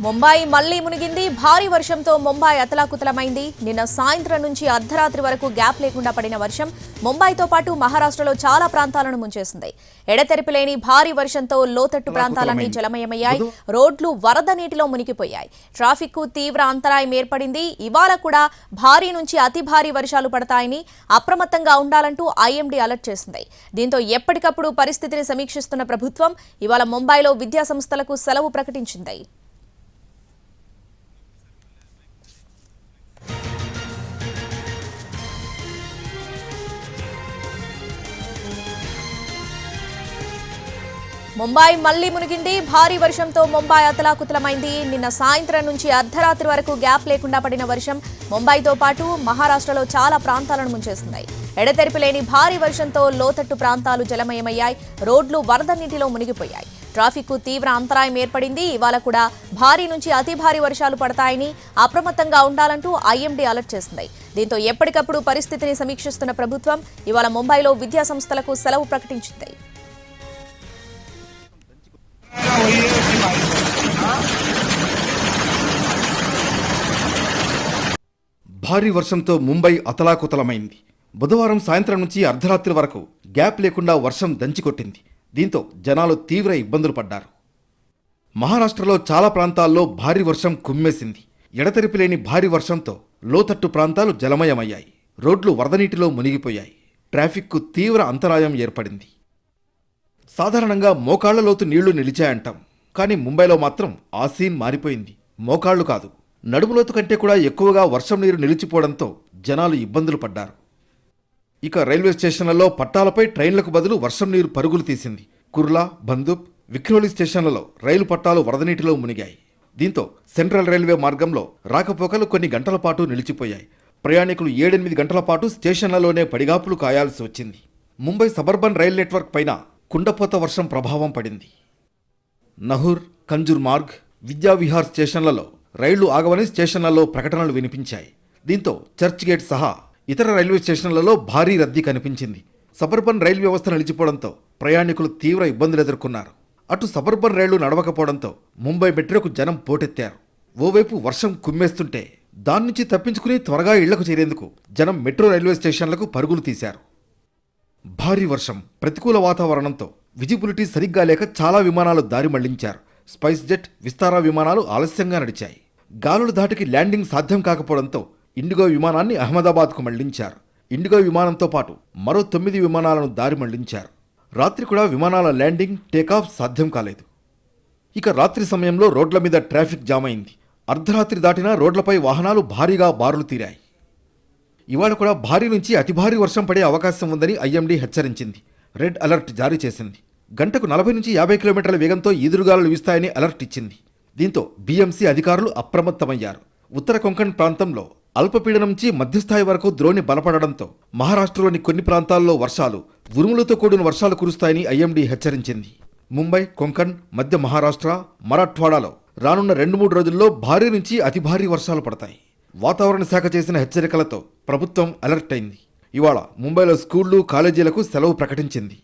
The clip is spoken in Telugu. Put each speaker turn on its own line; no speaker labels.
ముంబై మళ్లీ మునిగింది. భారీ వర్షంతో ముంబై అతలాకుతలమైంది. నిన్న సాయంత్రం నుంచి అర్ధరాత్రి వరకు గ్యాప్ లేకుండా పడిన వర్షం ముంబైతో పాటు మహారాష్ట్రలో చాలా ప్రాంతాలను ముంచేసింది. ఎడతెరిపి లేని భారీ వర్షంతో లోతట్టు ప్రాంతాలన్నీ జలమయమయ్యాయి. రోడ్లు వరద నీటిలో మునిగిపోయాయి. ట్రాఫిక్ కు తీవ్ర అంతరాయం ఏర్పడింది. ఇవాళ కూడా భారీ నుంచి అతి భారీ వర్షాలు పడతాయని అప్రమత్తంగా ఉండాలంటూ ఐఎండీ అలర్ట్ చేసింది. దీంతో ఎప్పటికప్పుడు పరిస్థితిని సమీక్షిస్తున్న ప్రభుత్వం ఇవాళ ముంబైలో విద్యా సంస్థలకు సెలవు ప్రకటించింది. ముంబై మళ్లీ మునిగింది. భారీ వర్షంతో ముంబై అతలాకుతలమైంది. నిన్న సాయంత్రం నుంచి అర్ధరాత్రి వరకు గ్యాప్ లేకుండా పడిన వర్షం ముంబైతో పాటు మహారాష్ట్రలో చాలా ప్రాంతాలను ముంచేసింది. ఎడతెరిపి లేని భారీ వర్షంతో లోతట్టు ప్రాంతాలు జలమయమయ్యాయి. రోడ్లు వరద నీటిలో మునిగిపోయాయి. ట్రాఫిక్ కు తీవ్ర అంతరాయం ఏర్పడింది. ఇవాళ కూడా భారీ నుంచి అతి భారీ వర్షాలు పడతాయని అప్రమత్తంగా ఉండాలంటూ ఐఎండీ అలర్ట్ చేసింది. దీంతో ఎప్పటికప్పుడు పరిస్థితిని సమీక్షిస్తున్న ప్రభుత్వం ఇవాళ ముంబైలో విద్యా సంస్థలకు సెలవు ప్రకటించింది.
భారీ వర్షంతో ముంబై అతలాకుతలమైంది. బుధవారం సాయంత్రం నుంచి అర్ధరాత్రి వరకు గ్యాప్ లేకుండా వర్షం దంచికొట్టింది. దీంతో జనాలు తీవ్ర ఇబ్బందులు పడ్డారు. మహారాష్ట్రలో చాలా ప్రాంతాల్లో భారీ వర్షం కుమ్మేసింది. ఎడతెరిపి లేని భారీ వర్షంతో లోతట్టు ప్రాంతాలు జలమయమయ్యాయి. రోడ్లు వరదనీటిలో మునిగిపోయాయి. ట్రాఫిక్కు తీవ్ర అంతరాయం ఏర్పడింది. సాధారణంగా మోకాళ్ల లోతు నీళ్లు నిలిచాయంటాం. కానీ ముంబైలో మాత్రం ఆ సీన్ మారిపోయింది. మోకాళ్లు కాదు, నడుములోతు కంటే కూడా ఎక్కువగా వర్షం నీరు నిలిచిపోవడంతో జనాలు ఇబ్బందులు పడ్డారు. ఇక రైల్వే స్టేషన్లలో పట్టాలపై ట్రైన్లకు బదులు వర్షం నీరు పరుగులు తీసింది. కుర్లా, బందూప్, విక్రోలి స్టేషన్లలో రైలు పట్టాలు వరదనీటిలో మునిగాయి. దీంతో సెంట్రల్ రైల్వే మార్గంలో రాకపోకలు కొన్ని గంటల పాటు నిలిచిపోయాయి. ప్రయాణికులు 7-8 గంటల పాటు స్టేషన్లలోనే పడిగాపులు కాయాల్సి వచ్చింది. ముంబై సబర్బన్ రైల్ నెట్వర్క్ పైన కుండపోత వర్షం ప్రభావం పడింది. నహూర్, కంజూర్ మార్గ్, విద్యావిహార్ స్టేషన్లలో రైళ్లు ఆగవని స్టేషన్లలో ప్రకటనలు వినిపించాయి. దీంతో చర్చ్ గేట్ సహా ఇతర రైల్వే స్టేషన్లలో భారీ రద్దీ కనిపించింది. సబర్బన్ రైలు వ్యవస్థ నిలిచిపోవడంతో ప్రయాణికులు తీవ్ర ఇబ్బందులు ఎదుర్కొన్నారు. అటు సబర్బన్ రైళ్లు నడవకపోవడంతో ముంబై మెట్రోకు జనం పోటెత్తారు. ఓవైపు వర్షం కుమ్మేస్తుంటే దాని నుంచి తప్పించుకుని త్వరగా ఇళ్లకు చేరేందుకు జనం మెట్రో రైల్వే స్టేషన్లకు పరుగులు తీశారు. భారీ వర్షం, ప్రతికూల వాతావరణంతో విజిబిలిటీ సరిగ్గా లేక చాలా విమానాలు దారి మళ్లించారు. స్పైస్ జెట్, విస్తారా విమానాలు ఆలస్యంగా నడిచాయి. గాలుల ధాటికి ల్యాండింగ్ సాధ్యం కాకపోవడంతో ఇండిగో విమానాన్ని అహ్మదాబాద్కు మళ్లించారు. ఇండిగో విమానంతో పాటు మరో 9 విమానాలను దారి మళ్లించారు. రాత్రి కూడా విమానాల ల్యాండింగ్, టేకాఫ్ సాధ్యం కాలేదు. ఇక రాత్రి సమయంలో రోడ్ల మీద ట్రాఫిక్ జామ్ అయింది. అర్ధరాత్రి దాటినా రోడ్లపై వాహనాలు భారీగా బారులు తీరాయి. ఇవాళ కూడా భారీ నుంచి అతి భారీ వర్షం పడే అవకాశం ఉందని ఐఎండీ హెచ్చరించింది. రెడ్ అలర్ట్ జారీ చేసింది. గంటకు 40-50 కిలోమీటర్ల వేగంతో ఈదురుగాలులు వీస్తాయని అలర్ట్ ఇచ్చింది. దీంతో బీఎంసీ అధికారులు అప్రమత్తమయ్యారు. ఉత్తర కొంకణ్ ప్రాంతంలో అల్పపీడనం నుంచి మధ్యస్థాయి వరకు ద్రోణి బలపడడంతో మహారాష్ట్రలోని కొన్ని ప్రాంతాల్లో వర్షాలు, ఉరుములతో కూడిన వర్షాలు కురుస్తాయని ఐఎండీ హెచ్చరించింది. ముంబై, కొంకణ్, మధ్య మహారాష్ట్ర, మరాఠ్వాడాలో రానున్న 2-3 రోజుల్లో భారీ నుంచి అతి భారీ వర్షాలు పడతాయి. వాతావరణ శాఖ చేసిన హెచ్చరికలతో ప్రభుత్వం అలర్ట్ అయింది. ఇవాళ ముంబైలో స్కూళ్లు, కాలేజీలకు సెలవు ప్రకటించింది.